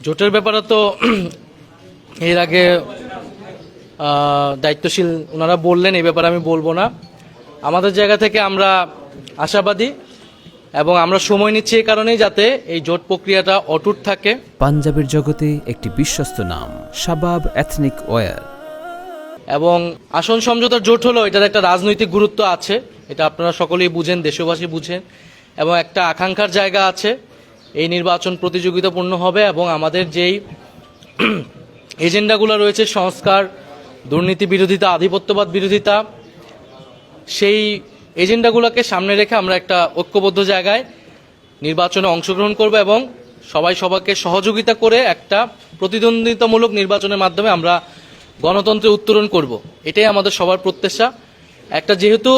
জোটের ব্যাপারে তো এর আগে দায়িত্বশীল ওনারা বললেন, এই ব্যাপারে আমি বলবো না। আমাদের জায়গা থেকে আমরা আশাবাদী এবং আমরা সময় নিচ্ছি এই কারণেই যাতে এই জোট প্রক্রিয়াটা অটুট থাকে। পাঞ্জাবের জগতে একটি বিশ্বস্ত নাম শাবাব এথনিক ওয়্যার। এবং আসন সমঝোতার জোট হলো এটার একটা রাজনৈতিক গুরুত্ব আছে, এটা আপনারা সকলেই বুঝেন, দেশবাসী বুঝেন, এবং একটা আকাঙ্ক্ষার জায়গা আছে। এই নির্বাচন প্রতিযোগিতাপূর্ণ হবে এবং আমাদের যেই এজেন্ডাগুলো রয়েছে, সংস্কার, দুর্নীতি বিরোধিতা, আধিপত্যবাদ বিরোধিতা, সেই এজেন্ডাগুলোকে সামনে রেখে আমরা একটা ঐক্যবদ্ধ জায়গায় নির্বাচনে অংশগ্রহণ করব এবং সবাইকে সহযোগিতা করে একটা প্রতিদ্বন্দ্বিতামূলক নির্বাচনের মাধ্যমে আমরা গণতন্ত্রে উত্তরণ করব। এটাই আমাদের সবার প্রত্যাশা। একটা যেহেতু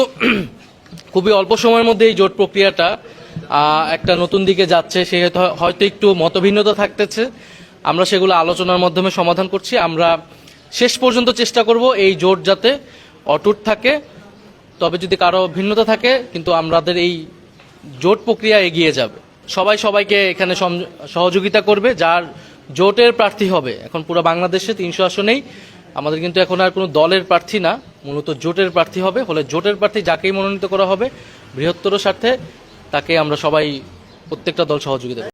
খুবই অল্প সময়ের মধ্যে এই জোট প্রক্রিয়াটা একটা নতুন দিকে যাচ্ছে, সেহেতু হয়তো একটু মতভিন্নতা থাকতেছে, আমরা সেগুলো আলোচনার মাধ্যমে সমাধান করছি। আমরা শেষ পর্যন্ত চেষ্টা করব এই জোট যাতে অটুট থাকে। তবে যদি কারো ভিন্নতা থাকে, কিন্তু আমাদের এই জোট প্রক্রিয়া এগিয়ে যাবে। সবাই সবাইকে এখানে সহযোগিতা করবে। যার জোটের প্রার্থী হবে, এখন পুরো বাংলাদেশে 300 আসনেই আমাদের কিন্তু এখন আর কোনো দলের প্রার্থী না, মূলত জোটের প্রার্থী হবে। হলে জোটের প্রার্থী যাকেই মনোনীত করা হবে বৃহত্তর স্বার্থে, তাকে আমরা সবাই প্রত্যেকটা দল সহযোগিতা করব।